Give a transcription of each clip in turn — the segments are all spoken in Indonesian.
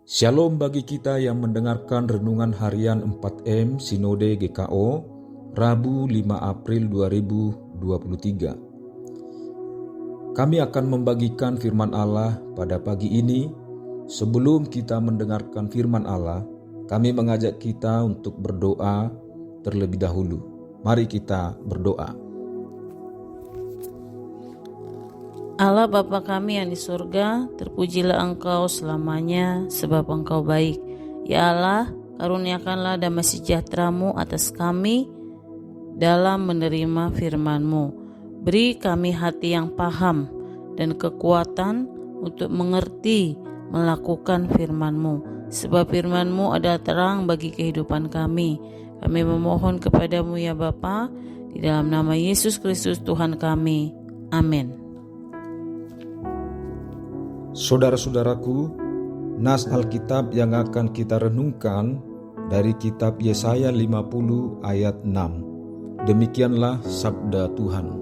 Shalom bagi kita yang mendengarkan renungan harian 4M Sinode GKO, Rabu 5 April 2023. Kami akan membagikan firman Allah pada pagi ini. Sebelum kita mendengarkan firman Allah, kami mengajak kita untuk berdoa terlebih dahulu. Mari kita berdoa. Allah Bapa kami yang di surga, terpujilah Engkau selamanya sebab Engkau baik. Ya Allah, karuniakanlah damai sejahtera-Mu atas kami dalam menerima firman-Mu. Beri kami hati yang paham dan kekuatan untuk mengerti melakukan firman-Mu. Sebab firman-Mu adalah terang bagi kehidupan kami. Kami memohon kepadamu ya Bapa, di dalam nama Yesus Kristus Tuhan kami. Amin. Saudara-saudaraku, nas Alkitab yang akan kita renungkan dari kitab Yesaya 50 ayat 6. Demikianlah sabda Tuhan.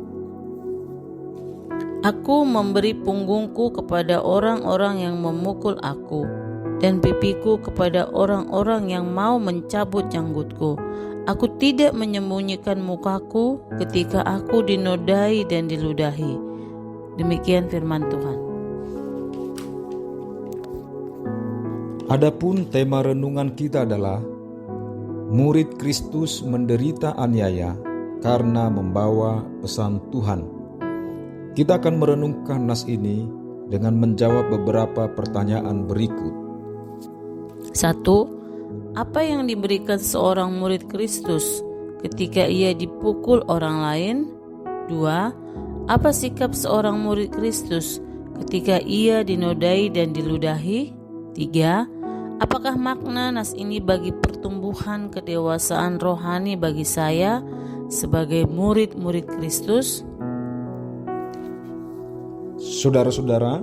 Aku memberi punggungku kepada orang-orang yang memukul aku, dan pipiku kepada orang-orang yang mau mencabut janggutku. Aku tidak menyembunyikan mukaku ketika aku dinodai dan diludahi. Demikian firman Tuhan. Adapun tema renungan kita adalah murid Kristus menderita aniaya karena membawa pesan Tuhan. Kita akan merenungkan nas ini dengan menjawab beberapa pertanyaan berikut. 1. Apa yang diberikan seorang murid Kristus ketika ia dipukul orang lain? 2. Apa sikap seorang murid Kristus ketika ia dinodai dan diludahi? 3. Apakah makna nas ini bagi pertumbuhan kedewasaan rohani bagi saya sebagai murid-murid Kristus? Saudara-saudara,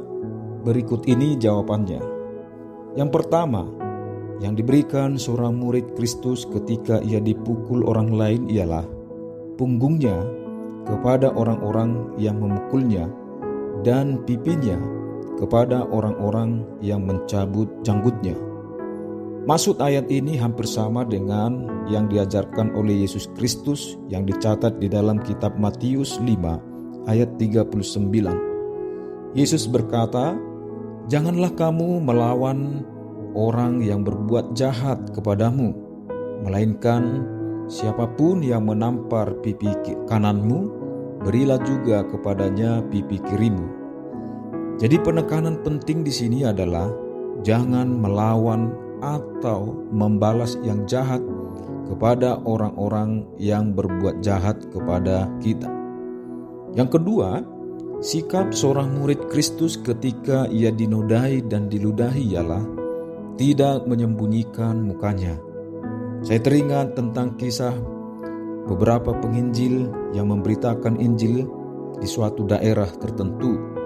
berikut ini jawabannya. Yang pertama, yang diberikan seorang murid Kristus ketika ia dipukul orang lain ialah punggungnya kepada orang-orang yang memukulnya dan pipinya kepada orang-orang yang mencabut janggutnya. Maksud ayat ini hampir sama dengan yang diajarkan oleh Yesus Kristus yang dicatat di dalam kitab Matius 5 ayat 39. Yesus berkata, "Janganlah kamu melawan orang yang berbuat jahat kepadamu, melainkan siapapun yang menampar pipi kananmu, berilah juga kepadanya pipi kirimu." Jadi penekanan penting di sini adalah jangan melawan atau membalas yang jahat kepada orang-orang yang berbuat jahat kepada kita. Yang kedua, sikap seorang murid Kristus ketika ia dinodai dan diludahi ialah tidak menyembunyikan mukanya. Saya teringat tentang kisah beberapa penginjil yang memberitakan Injil di suatu daerah tertentu.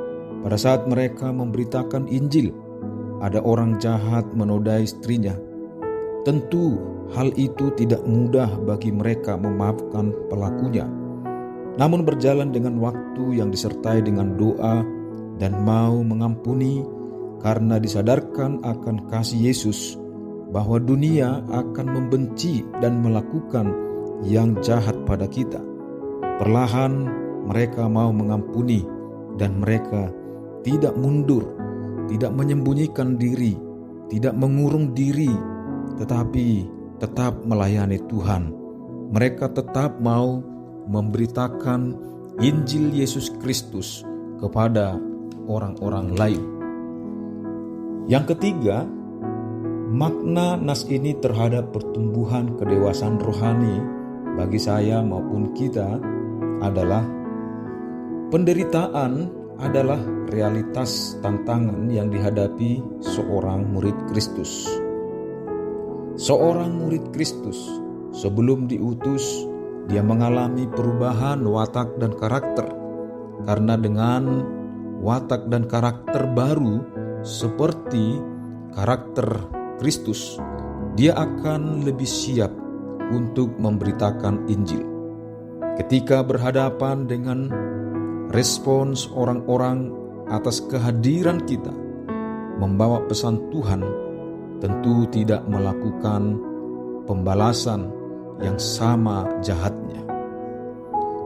Pada saat mereka memberitakan Injil, ada orang jahat menodai istrinya. Tentu hal itu tidak mudah bagi mereka memaafkan pelakunya. Namun berjalan dengan waktu yang disertai dengan doa dan mau mengampuni karena disadarkan akan kasih Yesus bahwa dunia akan membenci dan melakukan yang jahat pada kita. Perlahan mereka mau mengampuni dan mereka tidak mundur, tidak menyembunyikan diri, tidak mengurung diri, tetapi tetap melayani Tuhan. Mereka tetap mau memberitakan Injil Yesus Kristus kepada orang-orang lain. Yang ketiga, makna nas ini terhadap pertumbuhan kedewasaan rohani bagi saya maupun kita adalah penderitaan adalah realitas tantangan yang dihadapi seorang murid Kristus. Seorang murid Kristus sebelum diutus, dia mengalami perubahan watak dan karakter. Karena dengan watak dan karakter baru seperti karakter Kristus, dia akan lebih siap untuk memberitakan Injil. Ketika berhadapan dengan respons orang-orang atas kehadiran kita membawa pesan Tuhan, tentu tidak melakukan pembalasan yang sama jahatnya.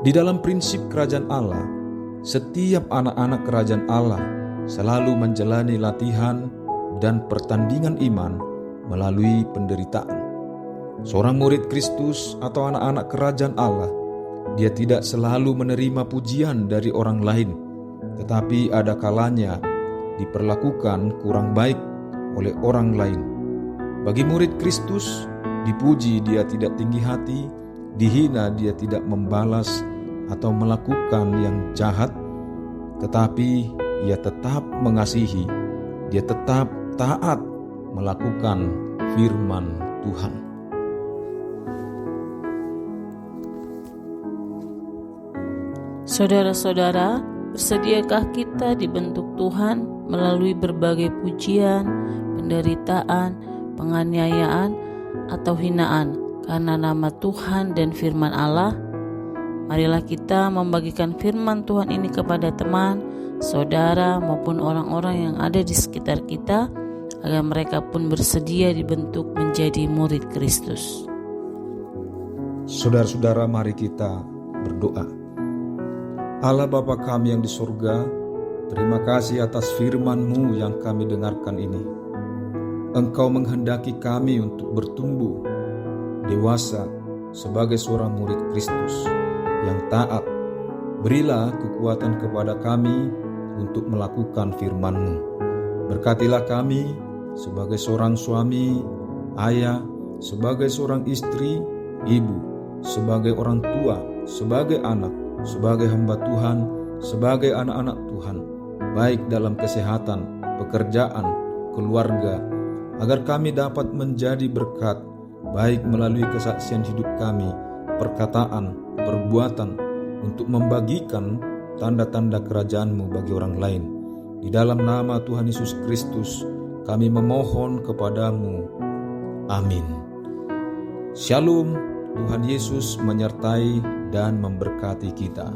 Di dalam prinsip kerajaan Allah, setiap anak-anak kerajaan Allah selalu menjalani latihan dan pertandingan iman melalui penderitaan. Seorang murid Kristus atau anak-anak kerajaan Allah, dia tidak selalu menerima pujian dari orang lain, tetapi ada kalanya diperlakukan kurang baik oleh orang lain. Bagi murid Kristus, dipuji dia tidak tinggi hati, dihina dia tidak membalas atau melakukan yang jahat, tetapi ia tetap mengasihi, dia tetap taat melakukan firman Tuhan. Saudara-saudara, bersediakah kita dibentuk Tuhan melalui berbagai pujian, penderitaan, penganiayaan, atau hinaan karena nama Tuhan dan firman Allah? Marilah kita membagikan firman Tuhan ini kepada teman, saudara, maupun orang-orang yang ada di sekitar kita, agar mereka pun bersedia dibentuk menjadi murid Kristus. Saudara-saudara, mari kita berdoa. Allah Bapa kami yang di surga, terima kasih atas firman-Mu yang kami dengarkan ini. Engkau menghendaki kami untuk bertumbuh dewasa sebagai seorang murid Kristus yang taat. Berilah kekuatan kepada kami untuk melakukan firman-Mu. Berkatilah kami sebagai seorang suami, ayah, sebagai seorang istri, ibu, sebagai orang tua, sebagai anak, sebagai hamba Tuhan, sebagai anak-anak Tuhan, baik dalam kesehatan, pekerjaan, keluarga, agar kami dapat menjadi berkat, baik melalui kesaksian hidup kami, perkataan, perbuatan, untuk membagikan tanda-tanda kerajaan-Mu bagi orang lain. Di dalam nama Tuhan Yesus Kristus, kami memohon kepadamu. Amin. Shalom. Tuhan Yesus menyertai dan memberkati kita.